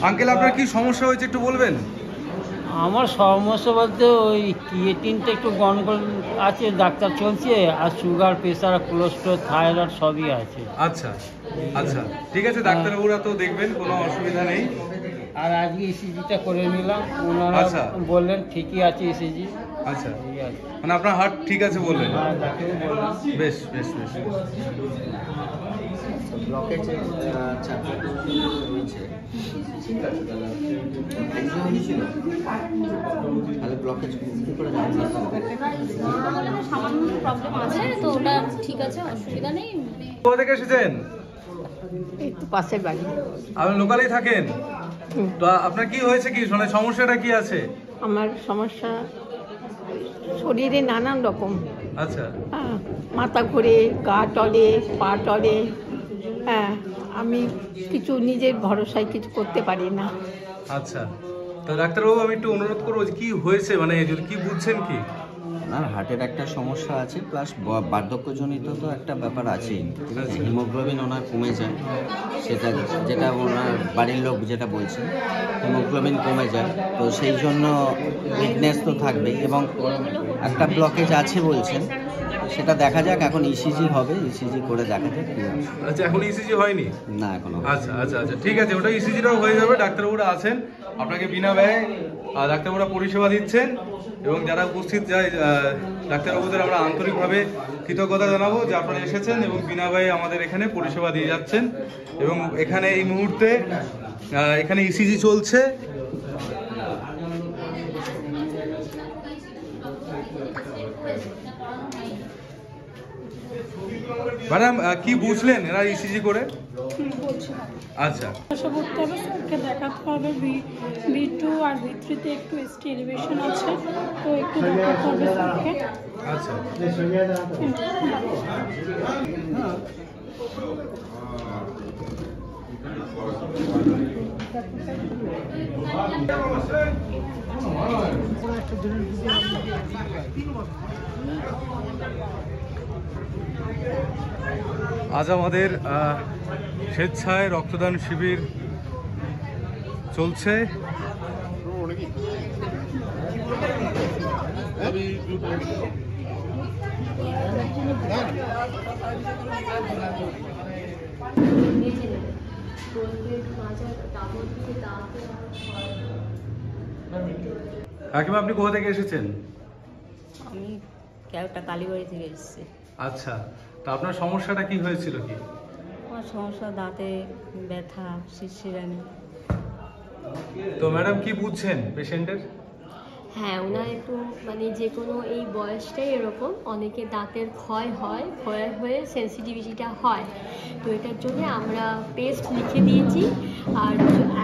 Uncle আপনার কি সমস্যা হয়েছে একটু বলবেন? আমার সমস্যা বলতে ওই ক্রিয়েটিনটা একটু গন্ডগোল আছে, ডাক্তার চলছে, আর সুগার, প্রেশার, কোলেস্ট্রল, থাইরয়েড সবই আছে। আচ্ছা আচ্ছা, ঠিক আছে, ডাক্তারবাবুরা তো দেখবেন, কোনো অসুবিধা নেই। আর আজকে ইসিজিটা করে নিলাম, ওনারা আচ্ছা। বললেন ঠিকই আছে ইসিজি। আচ্ছা, মানে আপনার হার্ট ঠিক আছে বললেন? হ্যাঁ, ডাক্তার বললেন। বেশ বেশ বেশ। ব্লকেজ রয়েছে, ঠিক আছে, তাহলে ব্লকেজ কি করে জানতে সামান্য প্রবলেম আছে, তো ওটা ঠিক আছে, অসুবিধা নেই। কোথা থেকে এসেছেন? একটু পাশের বাড়ি। আপনি লোকালেই থাকেন? তো আপনার কি হয়েছে, কি মানে সমস্যাটা কি আছে? আমার সমস্যা শরীরে নানান রকম। আচ্ছা মাথা ঘুরে, গা টলে, পা টলে। হ্যাঁ, আমি কিছু নিজের ভরসায় কিছু করতে পারি না। আচ্ছা, তো ডাক্তারবাবু আমি একটু অনুরোধ করবো যে কি হয়েছে, মানে যদি কি বুঝছেন কি? ওনার হার্টের একটা সমস্যা আছে, প্লাস বার্ধক্যজনিত তো একটা ব্যাপার আছেই, ঠিক আছে। হিমোগ্লোবিন ওনার কমে যায়, সেটা যেটা ওনার বাড়ির লোক যেটা বলছে, হিমোগ্লোবিন কমে যায়, তো সেই জন্য উইকনেস তো থাকবেই, এবং একটা ব্লকেজ আছে বলছেন, সেটা দেখা যাক। এখন ইসিজি হবে, ইসিজি করে দেখা যাক কি হয়। আচ্ছা, এখন ইসিজি হয়নি? না, এখনো। আচ্ছা আচ্ছা আচ্ছা, ঠিক আছে, ওটা ইসিজিটাও হয়ে যাবে। ডাক্তারবাবুরা আছেন, আপনাকে বিনা ব্যয়ে ডাক্তারবাবুরা পরিষেবা দিচ্ছেন, এবং যারা উপস্থিত যায় ডাক্তারবাবুদের আমরা আন্তরিকভাবে কৃতজ্ঞতা জানাবো যে আপনারা এসেছেন এবং বিনা ব্যয়ে আমাদের এখানে পরিষেবা দিয়ে যাচ্ছেন। এবং এখানে এই মুহূর্তে এখানে ইসিজি চলছে। ম্যাডাম কি বুঝলেন এরা ইসিজি করে? আচ্ছা, করতে হবে, স্যারকে দেখাতে হবে। B2 আর B3 তে একটু ST এলিভেশন আছে, তো একটু দেখাতে হবে স্যারকে। আচ্ছা, আজ আমাদের স্বেচ্ছায় রক্তদান শিবির চলছে। কাকিমা আপনি কোথা থেকে এসেছেন? আমি ক্যাবটা কালীবাড়ি থেকে এসেছি। আচ্ছা, তো আপনার সমস্যাটা কি হয়েছিল কি? আমার সমস্যা দাঁতে ব্যথা, শিরশিরানি। তো ম্যাডাম কি বুঝছেন পেশেন্টের? হ্যাঁ, ওনার একটু মানে যে কোনো এই বয়সটাই এরকম, অনেকে দাঁতের ক্ষয় হয়, ক্ষয় হয়ে সেন্সিটিভিটিটা হয়, তো এটার জন্য আমরা পেস্ট লিখে দিয়েছি। আর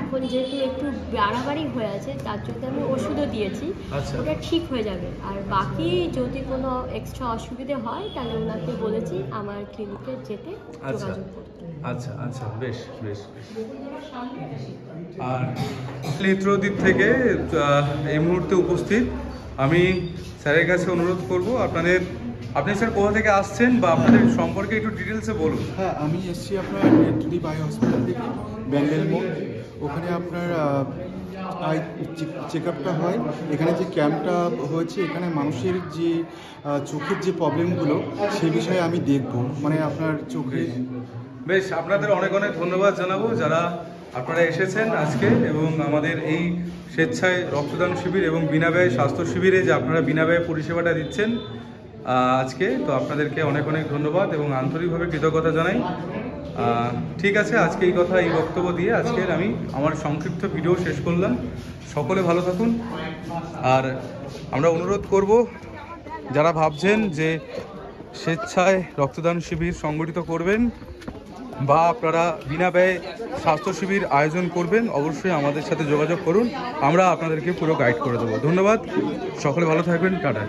এখন যেহেতু একটু বাড়াবাড়ি হয়ে আছে, তার জন্য আমি ওষুধও দিয়েছি। আচ্ছা। ওটা ঠিক হয়ে যাবে। আর বাকি যদি কোনো এক্সট্রা অসুবিধে হয়, তাহলে ওনাকে বলেছি আমার ক্লিনিকে যেতে যোগাযোগ করতে। আচ্ছা আচ্ছা, বেশ বেশ বেশ। আর নেত্রদ্বীপ থেকে এই মুহূর্তে উপস্থিত আমি স্যারের কাছে অনুরোধ করব আপনি স্যার কোথা থেকে আসছেন বা আপনাদের সম্পর্কে একটু ডিটেলসে বলুন। হ্যাঁ, আমি এসেছি আপনার নেত্রদ্বীপ আই হসপিটাল থেকে, ব্যান্ডেল মোড়। ওখানে আপনার আই চেক আপটা হয়। এখানে যে ক্যাম্পটা হয়েছে, এখানে মানুষের যে চোখের যে প্রবলেমগুলো, সে বিষয়ে আমি দেখব, মানে আপনার চোখে। বেশ, আপনাদের অনেক অনেক ধন্যবাদ জানাবো যারা আপনারা এসেছেন আজকে, এবং আমাদের এই স্বেচ্ছায় রক্তদান শিবির এবং বিনা ব্যয় স্বাস্থ্য শিবিরে যে আপনারা বিনা ব্যয় পরিষেবাটা দিচ্ছেন আজকে, তো আপনাদেরকে অনেক অনেক ধন্যবাদ এবং আন্তরিকভাবে কৃতজ্ঞতা জানাই। ঠিক আছে, আজকে এই কথা, এই বক্তব্য দিয়ে আজকের আমি আমার সংক্ষিপ্ত ভিডিও শেষ করলাম। সকলে ভালো থাকুন। আর আমরা অনুরোধ করব যারা ভাবছেন যে স্বেচ্ছায় রক্তদান শিবির সংগঠিত করবেন বা আপনারা বিনা ব্যয়ে স্বাস্থ্য শিবির আয়োজন করবেন, অবশ্যই আমাদের সাথে যোগাযোগ করুন, আমরা আপনাদেরকে পুরো গাইড করে দেবো। ধন্যবাদ, সকলে ভালো থাকবেন, টাটা।